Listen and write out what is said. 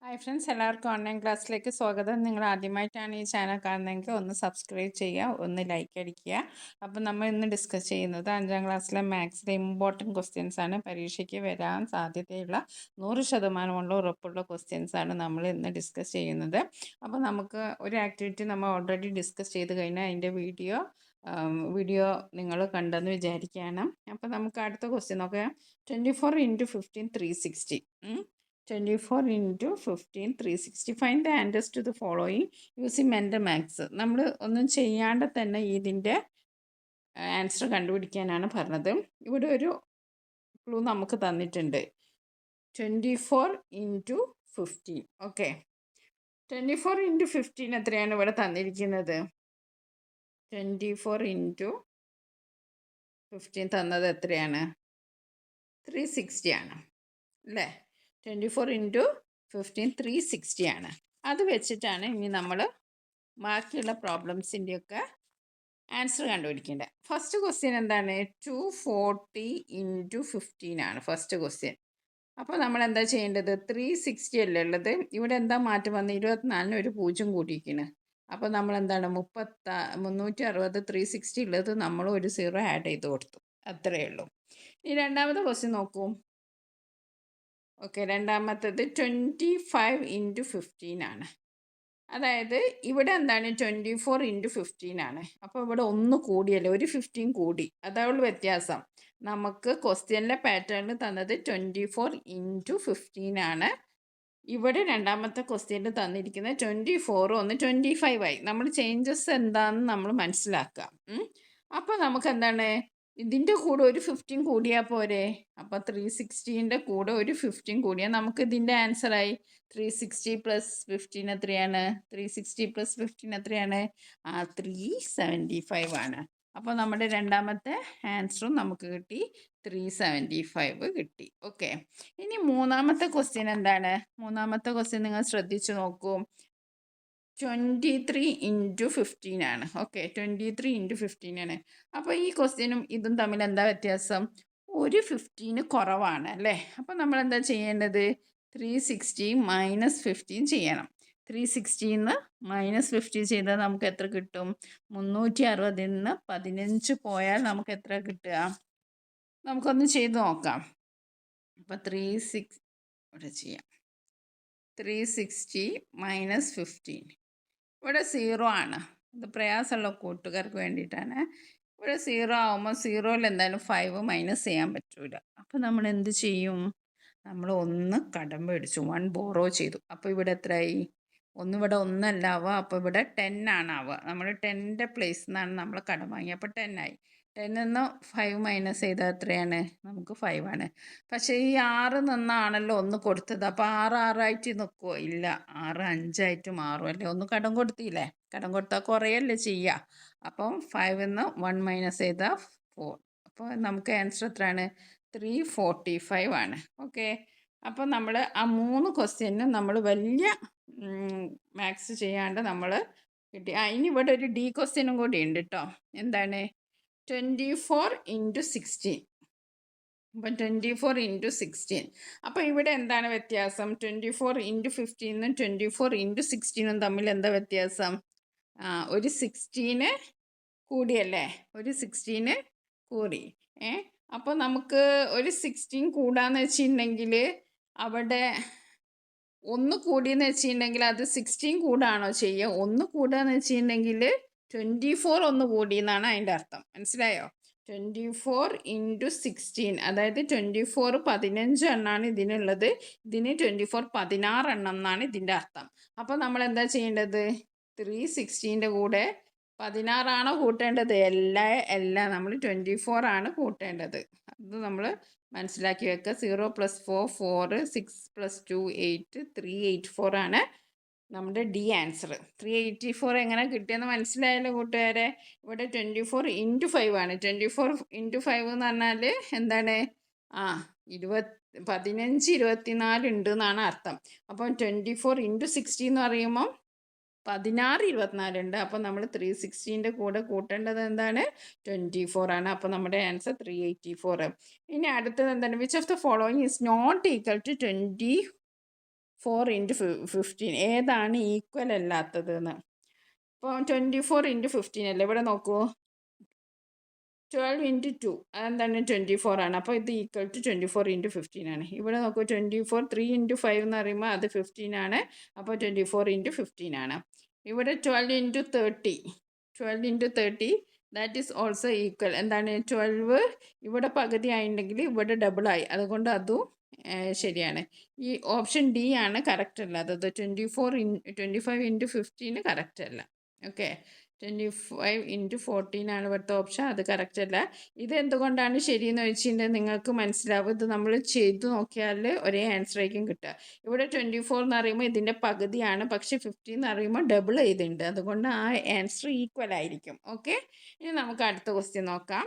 Hi friends, എല്ലാവർക്കും online ക്ലാസ്സിലേക്ക് സ്വാഗതം. നിങ്ങൾ ആദ്യമായിട്ടാണ് ഈ ചാനൽ കാണുന്നതെങ്കിൽ ഒന്ന് സബ്സ്ക്രൈബ് ചെയ്യുക, ഒന്ന് ലൈക്ക് അടിക്കുക. അപ്പം നമ്മൾ ഇന്ന് ഡിസ്കസ് ചെയ്യുന്നത് 5ാം ക്ലാസ്സിലെ മാത്സിലെ ഇമ്പോർട്ടൻറ്റ് ക്വസ്റ്റ്യൻസ് ആണ്. പരീക്ഷയ്ക്ക് വരാൻ സാധ്യതയുള്ള 100% ഉറപ്പുള്ള ക്വസ്റ്റ്യൻസ് ആണ് നമ്മൾ ഇന്ന് ഡിസ്കസ് ചെയ്യുന്നത്. അപ്പോൾ നമുക്ക് ഒരു ആക്ടിവിറ്റി നമ്മൾ ഓൾറെഡി ഡിസ്കസ് ചെയ്ത് കഴിഞ്ഞാൽ അതിൻ്റെ വീഡിയോ നിങ്ങൾ കണ്ടെന്ന് വിചാരിക്കുകയാണ്. അപ്പോൾ നമുക്ക് അടുത്ത ക്വസ്റ്റ്യൻ നോക്കാം. 24 × 15 360. 24 × 15 360. Find the answers to the following using mental maths. നമ്മൾ ഒന്നും ചെയ്യാണ്ട് തന്നെ ഇതിൻ്റെ ആൻസർ കണ്ടുപിടിക്കാനാണ് പറഞ്ഞത്. ഇവിടെ ഒരു ക്ലൂ നമുക്ക് തന്നിട്ടുണ്ട്. 24 × 15. ഓക്കെ, 24 × 15 എത്രയാണ് ഇവിടെ തന്നിരിക്കുന്നത്? 24 × 15 തന്നത് എത്രയാണ്? 360 ആണ് അല്ലേ? 24 × 15 360 ആണ്. അത് വെച്ചിട്ടാണ് ഇനി നമ്മൾ ബാക്കിയുള്ള പ്രോബ്ലംസിൻ്റെയൊക്കെ ആൻസർ കണ്ടുപിടിക്കേണ്ടത്. ഫസ്റ്റ് ക്വസ്റ്റ്യൻ എന്താണ്? 240 × 15 ആണ് ഫസ്റ്റ് ക്വസ്റ്റ്യൻ. അപ്പോൾ നമ്മൾ എന്താ ചെയ്യേണ്ടത്? 360 അല്ലേ ഉള്ളത്. ഇവിടെ എന്താ മാറ്റം വന്ന്? 24-ന് ഒരു 0 കൂട്ടിയിരിക്കുന്നു. അപ്പോൾ നമ്മൾ എന്താണ് 360 360 ഉള്ളത് നമ്മൾ ഒരു 0 ആഡ് ചെയ്ത് കൊടുത്തു. അത്രയേ ഉള്ളൂ. ഇനി രണ്ടാമത്തെ ക്വസ്റ്റ്യൻ നോക്കൂ. ഓക്കെ, രണ്ടാമത്തേത് 25 × 15 ആണ്. അതായത് ഇവിടെ എന്താണ്? 24 × 15 ആണ്. അപ്പോൾ ഇവിടെ ഒന്ന് കൂടിയല്ലേ, ഒരു 15 കൂടി. അതാവുള്ള വ്യത്യാസം. നമുക്ക് ക്വസ്റ്റ്യനിലെ പാറ്റേണിൽ തന്നത് 24 × 15 ആണ്. ഇവിടെ രണ്ടാമത്തെ ക്വസ്റ്റ്യനിൽ തന്നിരിക്കുന്നത് 24 ഒന്ന് 25 ആയി. നമ്മൾ ചേഞ്ചസ് എന്താണെന്ന് നമ്മൾ മനസ്സിലാക്കുക. അപ്പോൾ നമുക്ക് എന്താണ്? ഇതിൻ്റെ കൂടെ ഒരു 15 കൂടിയാൽ പോരെ? അപ്പോൾ 360ൻ്റെ കൂടെ ഒരു 15 കൂടിയാൽ നമുക്ക് ഇതിൻ്റെ ആൻസറായി. 360 + 15 എത്രയാണ്? 360 + 15 എത്രയാണ്? 375 ആണ്. അപ്പോൾ നമ്മുടെ രണ്ടാമത്തെ ആൻസറും നമുക്ക് കിട്ടി, 375 കിട്ടി. ഓക്കെ, ഇനി മൂന്നാമത്തെ ക്വസ്റ്റ്യൻ എന്താണ്? മൂന്നാമത്തെ ക്വസ്റ്റ്യൻ നിങ്ങൾ ശ്രദ്ധിച്ചു നോക്കൂ. 23 × 15 ആണ്. ഓക്കെ, 23 × 15 ആണ്. അപ്പോൾ ഈ ക്വസ്റ്റ്യനും ഇതും തമ്മിൽ എന്താ വ്യത്യാസം? ഒരു 15 കുറവാണ് അല്ലേ? അപ്പോൾ നമ്മൾ എന്താ ചെയ്യേണ്ടത്? 360 - 15 ചെയ്യണം. 360 - 15 ചെയ്താൽ നമുക്ക് എത്ര കിട്ടും? 360 15 പോയാൽ നമുക്ക് എത്ര കിട്ടുക? നമുക്കൊന്ന് ചെയ്ത് നോക്കാം. അപ്പോൾ 360 - 15. ഇവിടെ 0 ആണ്. ഇത് പ്രയാസമുള്ള കൂട്ടുകാർക്ക് വേണ്ടിയിട്ടാണ്. ഇവിടെ 0 ആകുമ്പോൾ 0-ൽ എന്തായാലും 5 മൈനസ് ചെയ്യാൻ പറ്റില്ല. അപ്പോൾ നമ്മൾ എന്ത് ചെയ്യും? നമ്മൾ 1 കടം മേടിച്ചു, 1 ബോറോ ചെയ്തു. അപ്പോൾ ഇവിടെ എത്രയായി? ഇവിടെ 1 അല്ല ആവുക, അപ്പോൾ ഇവിടെ 10 ആണ് ആവുക. നമ്മൾ 10ൻ്റെ പ്ലേസിൽ നിന്നാണ് നമ്മൾ കടം വാങ്ങിയത്. അപ്പോൾ 10 ആയി. 10-ൽ നിന്ന് 5 മൈനസ് ചെയ്താൽ എത്രയാണ്? നമുക്ക് 5 ആണ്. പക്ഷേ ഈ 6 നിന്നാണല്ലോ 1 കൊടുത്തത്. അപ്പോൾ 6 ആയിട്ട് നിൽക്കുമോ? ഇല്ല, 6 5 മാറും അല്ലേ? 1 കടം കൊടുത്തില്ലേ? കടം കൊടുത്താൽ കുറയല്ലേ ചെയ്യുക. അപ്പം 5-ൽ നിന്ന് 1 മൈനസ് ചെയ്താൽ 4. അപ്പോൾ നമുക്ക് ആൻസർ എത്രയാണ്? 345 ആണ്. ഓക്കെ, അപ്പോൾ നമ്മൾ ആ 3 ക്വസ്റ്റ്യനും നമ്മൾ വലിയ മാത്സ് ചെയ്യാണ്ട് നമ്മൾ കിട്ടി. ഇനി ഇവിടെ ഒരു ഡി ക്വസ്റ്റ്യനും കൂടി ഉണ്ട് കേട്ടോ. എന്താണ്? 24 × 16. അപ്പം 24 × 16. അപ്പോൾ ഇവിടെ എന്താണ് വ്യത്യാസം? 24 × 15-നും 24 × 16-നും തമ്മിൽ എന്താ വ്യത്യാസം? ഒരു 16 കൂടിയല്ലേ? ഒരു 16 കൂടി. അപ്പോൾ നമുക്ക് ഒരു 16 കൂടാന്ന് വെച്ചിട്ടുണ്ടെങ്കിൽ അവിടെ 1 കൂടിയെന്ന് വെച്ചിട്ടുണ്ടെങ്കിൽ അത് 16 കൂടാണോ ചെയ്യുക? 1 കൂടാന്ന് വെച്ചിട്ടുണ്ടെങ്കിൽ 24 1 കൂടി എന്നാണ് അതിൻ്റെ അർത്ഥം. മനസ്സിലായോ? 24 × 16, അതായത് 24 15 എണ്ണമാണ് ഇതിനുള്ളത്. ഇതിന് 24 16 എണ്ണം എന്നാണ് ഇതിൻ്റെ അർത്ഥം. അപ്പോൾ നമ്മൾ എന്താ ചെയ്യേണ്ടത്? 360ൻ്റെ കൂടെ 16 ആണോ കൂട്ടേണ്ടത്? എല്ലാം നമ്മൾ 24 ആണ് കൂട്ടേണ്ടത്. അത് നമ്മൾ മനസ്സിലാക്കി വെക്കുക. 0 + 4 4, 6 + 2 8, 384 ആണ് നമ്മുടെ ഡി ആൻസർ. 384 എങ്ങനെ കിട്ടിയെന്ന് മനസ്സിലായല്ലോ കൂട്ടുകാരെ? ഇവിടെ 24 × 5 ആണ്. 24 × 5 എന്ന് പറഞ്ഞാൽ എന്താണ്? 15 24 ഉണ്ട് എന്നാണ് അർത്ഥം. അപ്പം 24 × 60 എന്ന് പറയുമ്പം 16 24 ഉണ്ട്. അപ്പോൾ നമ്മൾ 360ൻ്റെ കൂടെ കൂട്ടേണ്ടത് എന്താണ്? 24 ആണ്. അപ്പോൾ നമ്മുടെ ആൻസർ 384. ഇനി അടുത്തത് എന്താണ്? Which of the following is not equal to 24 4 into 15 ഏതാണ് ഈക്വൽ അല്ലാത്തതെന്ന്. ഇപ്പോൾ 24 × 15 അല്ലേ, ഇവിടെ നോക്കൂ 12 × 2 അതെന്താണ് 24 ആണ്. അപ്പോൾ ഇത് ഈക്വൽ ടു 24 × 15 ആണ്. ഇവിടെ നോക്കൂ 24 3 × 5 എന്ന് പറയുമ്പോൾ അത് 15 ആണ്. അപ്പോൾ 24 × 15 ആണ്. ഇവിടെ 12 × 30 ദാറ്റ് ഈസ് ഓൾസോ ഈക്വൽ. എന്താണ് 12 ഇവിടെ പകുതി ആയിട്ടുണ്ടെങ്കിൽ ഇവിടെ ഡബിളായി, അതുകൊണ്ട് അതും ശരിയാണ്. ഈ ഓപ്ഷൻ ഡി ആണ് കറക്റ്റ് അല്ലാത്തത്. 25 × 15 കറക്റ്റ് അല്ല. ഓക്കെ, 25 × 14 ആണ് ഇവിടുത്തെ ഓപ്ഷൻ, അത് കറക്റ്റ് അല്ല. ഇത് എന്തുകൊണ്ടാണ് ശരിയെന്ന് ചോദിച്ചിട്ടുണ്ടെങ്കിൽ നിങ്ങൾക്ക് മനസ്സിലാവും. ഇത് നമ്മൾ ചെയ്തു നോക്കിയാൽ ഒരേ ആൻസർ ആയിരിക്കും കിട്ടുക. ഇവിടെ 24 എന്ന് പറയുമ്പോൾ ഇതിൻ്റെ പകുതിയാണ്, പക്ഷെ 15 എന്ന് പറയുമ്പോൾ ഡബിൾ ചെയ്തിട്ടുണ്ട്, അതുകൊണ്ട് ആ ആൻസർ ഈക്വൽ ആയിരിക്കും. ഓക്കെ, ഇനി നമുക്ക് അടുത്ത ക്വസ്റ്റ്യൻ നോക്കാം.